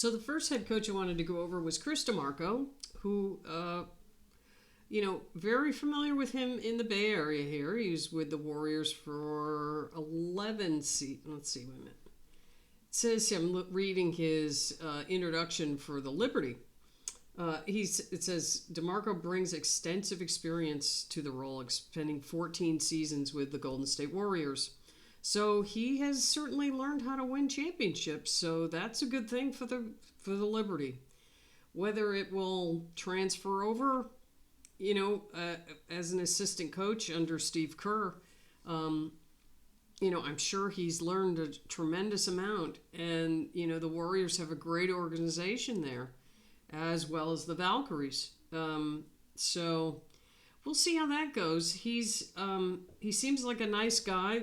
So the first head coach I wanted to go over was Chris DeMarco, who, very familiar with him in the Bay Area here. He was with the Warriors for 11 seasons. Let's see, wait a minute. It says here, I'm reading his introduction for the Liberty. It says, DeMarco brings extensive experience to the role, spending 14 seasons with the Golden State Warriors. So he has certainly learned how to win championships. So that's a good thing for the Liberty. Whether it will transfer over, as an assistant coach under Steve Kerr, I'm sure he's learned a tremendous amount. And, the Warriors have a great organization there, as well as the Valkyries. So we'll see how that goes. He seems like a nice guy.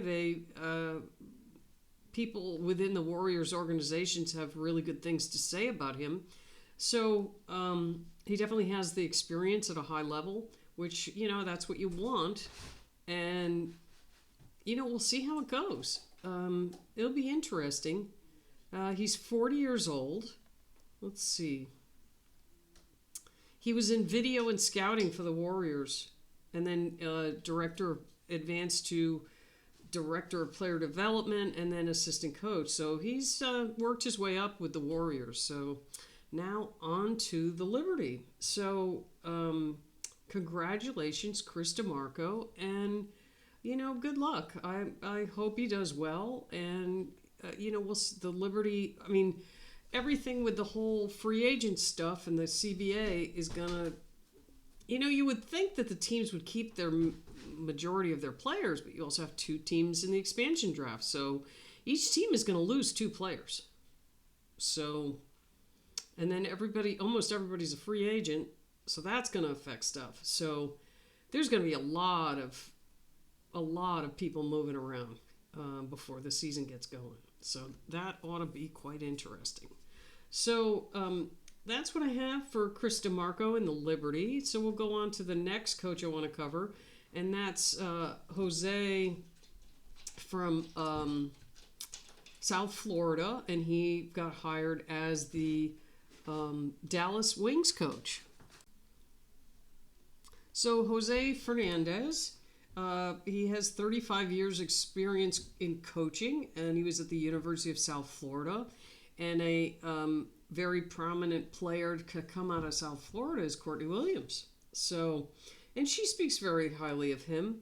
People within the Warriors organizations have really good things to say about him. So he definitely has the experience at a high level, which, that's what you want. And, we'll see how it goes. It'll be interesting. He's 40 years old. Let's see. He was in video and scouting for the Warriors, and then advanced to director of player development, and then assistant coach. So he's worked his way up with the Warriors. So now on to the Liberty. So congratulations, Chris DeMarco, and good luck. I hope he does well, and the Liberty. I mean, everything with the whole free agent stuff and the CBA is gonna, you would think that the teams would keep their majority of their players, but you also have two teams in the expansion draft. So each team is going to lose two players. So, and then almost everybody's a free agent. So that's going to affect stuff. So there's going to be a lot of people moving around before the season gets going. So that ought to be quite interesting. So that's what I have for Chris DeMarco and the Liberty. So we'll go on to the next coach I want to cover, and that's Jose from South Florida, and he got hired as the Dallas Wings coach. So Jose Fernandez, he has 35 years experience in coaching, and he was at the University of South Florida. And a very prominent player to come out of South Florida is Courtney Williams. So, and she speaks very highly of him.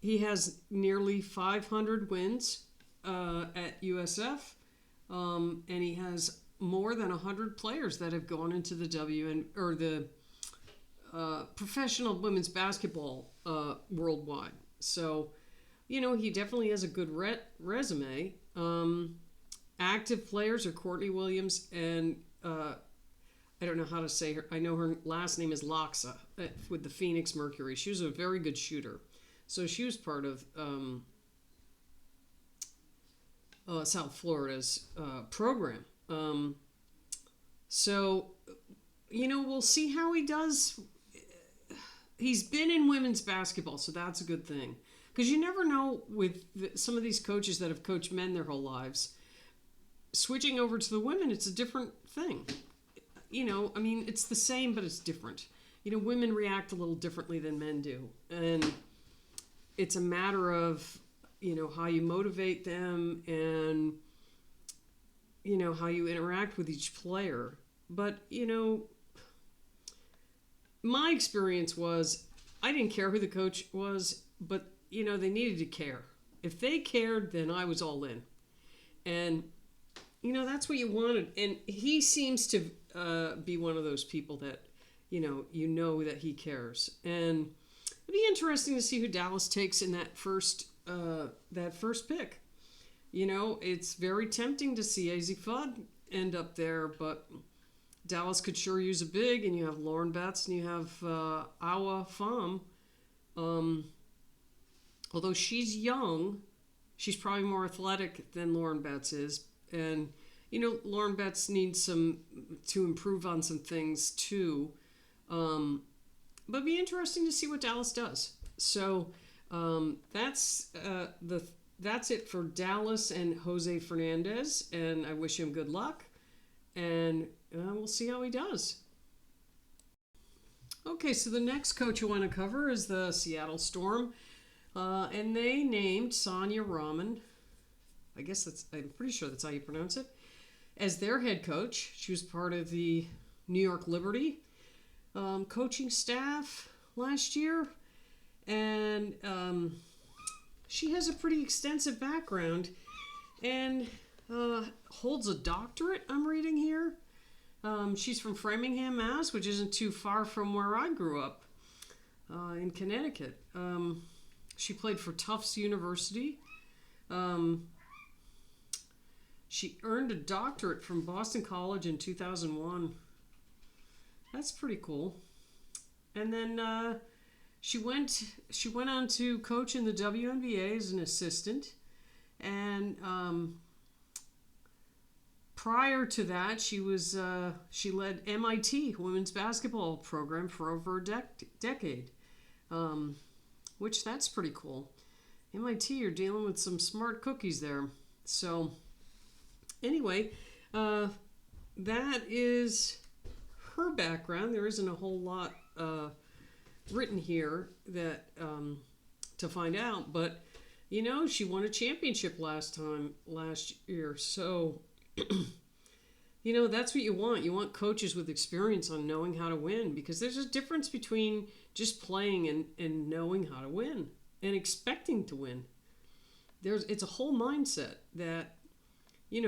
He has nearly 500 wins at USF, and he has more than 100 players that have gone into the professional women's basketball worldwide. So, he definitely has a good resume. Active players are Courtney Williams and I don't know how to say her. I know her last name is Loxa with the Phoenix Mercury. She was a very good shooter. So she was part of South Florida's program. So, we'll see how he does. He's been in women's basketball, so that's a good thing. Because you never know with some of these coaches that have coached men their whole lives. Switching over to the women, it's a different thing. It's the same, but it's different. Women react a little differently than men do. And it's a matter of, how you motivate them and, how you interact with each player. But, my experience was I didn't care who the coach was, but, they needed to care. If they cared, then I was all in. And that's what you wanted. And he seems to be one of those people that, that he cares. And it'd be interesting to see who Dallas takes in that first pick. It's very tempting to see AZ Fudd end up there, but Dallas could sure use a big, and you have Lauren Betts and you have Awa Pham. Although she's young, she's probably more athletic than Lauren Betts is. And, Lauren Betts needs to improve on some things too. But it'd be interesting to see what Dallas does. So that's it for Dallas and Jose Fernandez. And I wish him good luck. and we'll see how he does. Okay, so the next coach I want to cover is the Seattle Storm, and they named Sonia Rahman. I'm pretty sure that's how you pronounce it, as their head coach. She was part of the New York Liberty coaching staff last year, and she has a pretty extensive background and holds a doctorate, I'm reading here. She's from Framingham, Mass., which isn't too far from where I grew up in Connecticut. She played for Tufts University. She earned a doctorate from Boston College in 2001. That's pretty cool. And then she went on to coach in the WNBA as an assistant, and prior to that, she led MIT women's basketball program for over a decade, which that's pretty cool. MIT, you're dealing with some smart cookies there. So anyway, that is her background. There isn't a whole lot written here that to find out, but she won a championship last year. So that's what you want. You want coaches with experience on knowing how to win, because there's a difference between just playing and knowing how to win and expecting to win. It's a whole mindset that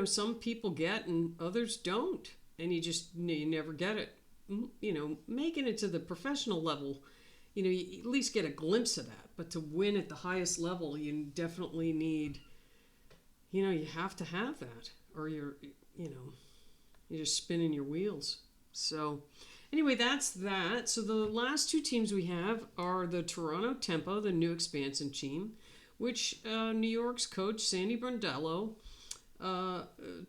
some people get and others don't, and you never get it. Making it to the professional level, you at least get a glimpse of that. But to win at the highest level, you definitely need, you have to have that, or you're just spinning your wheels. So anyway, that's that. So the last two teams we have are the Toronto Tempo, the new expansion team, which New York's coach Sandy Brondello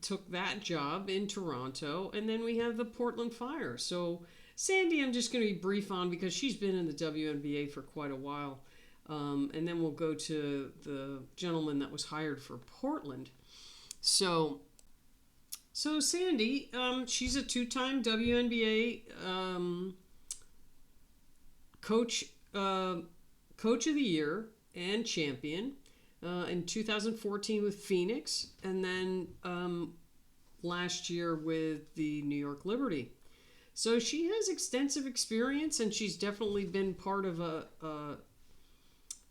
took that job in Toronto. And then we have the Portland Fire. So Sandy, I'm just going to be brief on because she's been in the WNBA for quite a while. And then we'll go to the gentleman that was hired for Portland. So Sandy, she's a two-time WNBA coach of the year and champion in 2014 with Phoenix, and then last year with the New York Liberty. So she has extensive experience, and she's definitely been part of a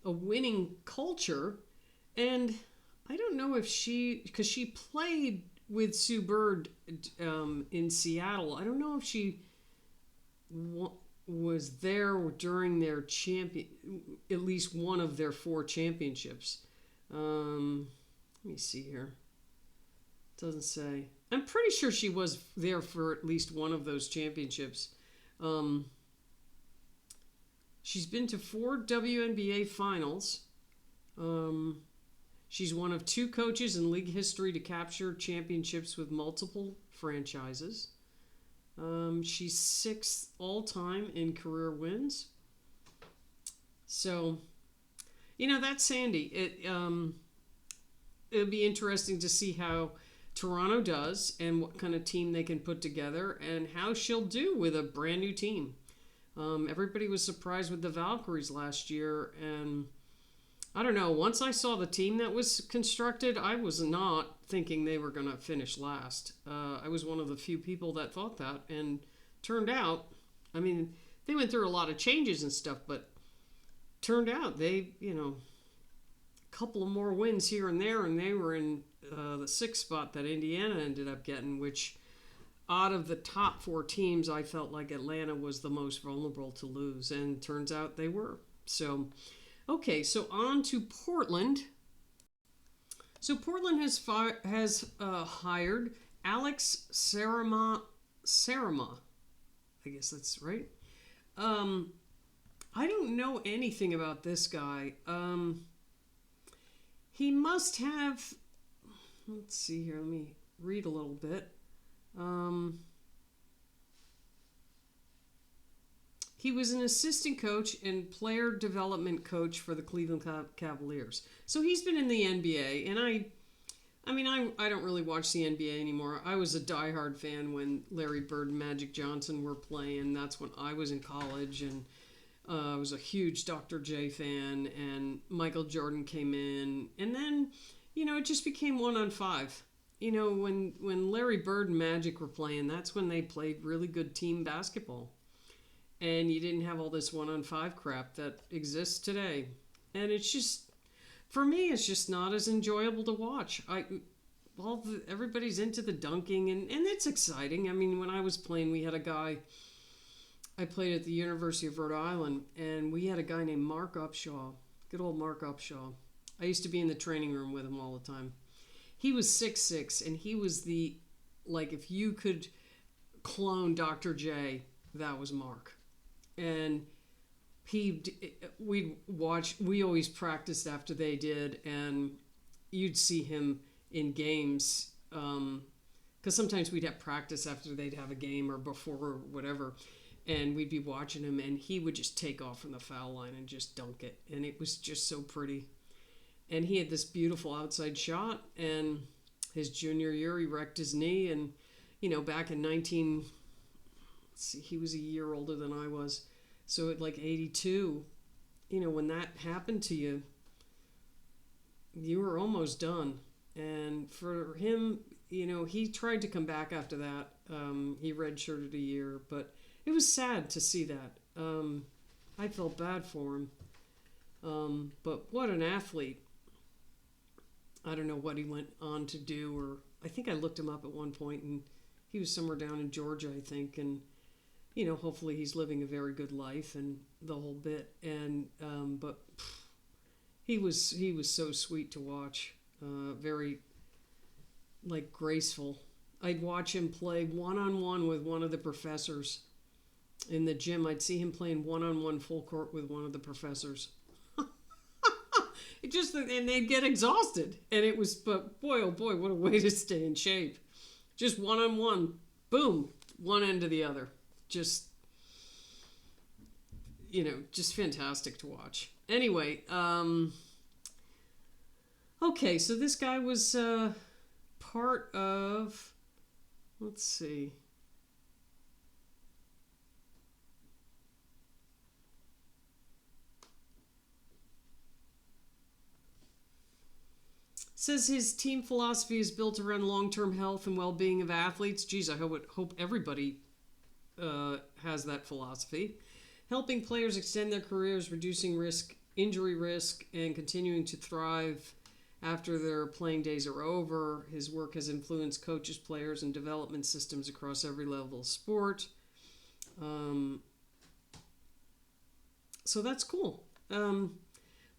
winning culture. And I don't know if because she played with Sue Bird in Seattle. I don't know if she was there during their at least one of their 4 championships. Let me see here. It doesn't say. I'm pretty sure she was there for at least one of those championships. She's been to 4 WNBA finals. She's one of 2 coaches in league history to capture championships with multiple franchises. She's 6th all-time in career wins. So, that's Sandy. It'll be interesting to see how Toronto does and what kind of team they can put together and how she'll do with a brand new team. Everybody was surprised with the Valkyries last year, and I don't know, once I saw the team that was constructed, I was not thinking they were going to finish last. I was one of the few people that thought that, and turned out, they went through a lot of changes and stuff, but turned out they, a couple of more wins here and there, and they were in the 6th spot that Indiana ended up getting, which out of the top 4 teams, I felt like Atlanta was the most vulnerable to lose, and turns out they were. So, okay, so on to Portland. So Portland has hired Alex Sarama. I guess that's right. I don't know anything about this guy. He must have. Let's see here. Let me read a little bit. He was an assistant coach and player development coach for the Cleveland Cavaliers. So he's been in the NBA, and I mean, I don't really watch the NBA anymore. I was a diehard fan when Larry Bird and Magic Johnson were playing. That's when I was in college, and I was a huge Dr. J fan, and Michael Jordan came in. And then, it just became 1-on-5. When Larry Bird and Magic were playing, that's when they played really good team basketball. And you didn't have all this 1-on-5 crap that exists today. And it's just, for me, it's just not as enjoyable to watch. Everybody's into the dunking, and it's exciting. I mean, when I was playing, we had a guy, I played at the University of Rhode Island, and we had a guy named Mark Upshaw. Good old Mark Upshaw. I used to be in the training room with him all the time. He was 6'6", and he was if you could clone Dr. J, that was Mark. And we always practiced after they did, and you'd see him in games, because sometimes we'd have practice after they'd have a game or before or whatever, and we'd be watching him, and he would just take off from the foul line and just dunk it, and it was just so pretty. And he had this beautiful outside shot, and his junior year he wrecked his knee, and back in he was a year older than I was, so at 82, when that happened to you, you were almost done. And for him, he tried to come back after that. He redshirted a year, but it was sad to see that. I felt bad for him. But what an athlete. I don't know what he went on to do, or I think I looked him up at one point, and he was somewhere down in Georgia, I think, and hopefully he's living a very good life and the whole bit. And but he was so sweet to watch. Very graceful. I'd watch him play one-on-one with one of the professors in the gym. I'd see him playing one-on-one full court with one of the professors. And they'd get exhausted. And it was, but boy, oh boy, what a way to stay in shape. Just one-on-one, boom, one end to the other. Just fantastic to watch. Anyway, okay, so this guy was part of, let's see. Says his team philosophy is built around long-term health and well-being of athletes. Geez, I hope everybody has that philosophy. Helping players extend their careers, reducing injury risk, and continuing to thrive after their playing days are over. His work has influenced coaches, players, and development systems across every level of sport. So that's cool.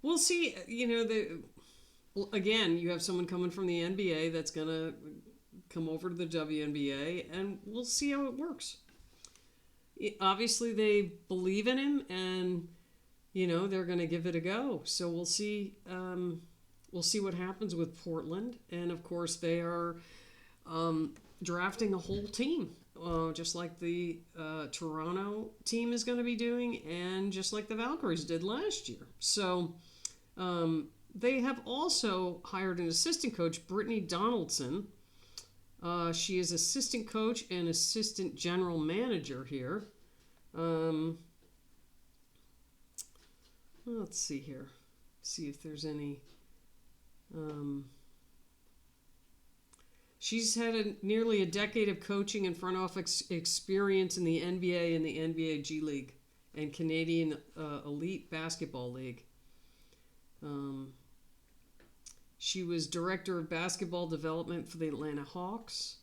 We'll see. Again, you have someone coming from the NBA that's going to come over to the WNBA, and we'll see how it works. Obviously, they believe in him, and they're going to give it a go. So we'll see. We'll see what happens with Portland, and of course, they are drafting a whole team, just like the Toronto team is going to be doing, and just like the Valkyries did last year. So they have also hired an assistant coach, Brittany Donaldson. She is assistant coach and assistant general manager here. Let's see here. See if there's any. She's had nearly a decade of coaching and front office experience in the NBA and the NBA G League and Canadian Elite Basketball League. She was director of basketball development for the Atlanta Hawks.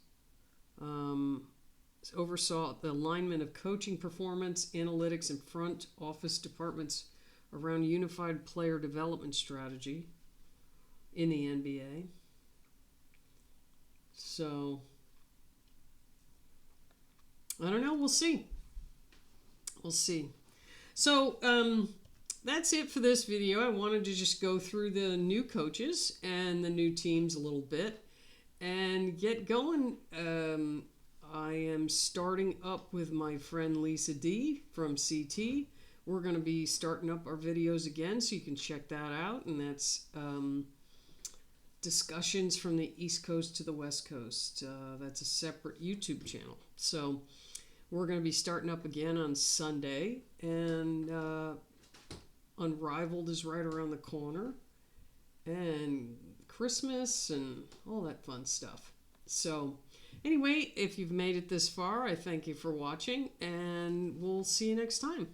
Oversaw the alignment of coaching performance, analytics, and front office departments around unified player development strategy in the NBA. So, I don't know. We'll see. So, that's it for this video. I wanted to just go through the new coaches and the new teams a little bit and get going. I am starting up with my friend Lisa D from CT. We're going to be starting up our videos again, so you can check that out. And that's discussions from the East Coast to the West Coast. That's a separate YouTube channel. So we're going to be starting up again on Sunday, and Unrivaled is right around the corner, and Christmas and all that fun stuff. So anyway, if you've made it this far, I thank you for watching, and we'll see you next time.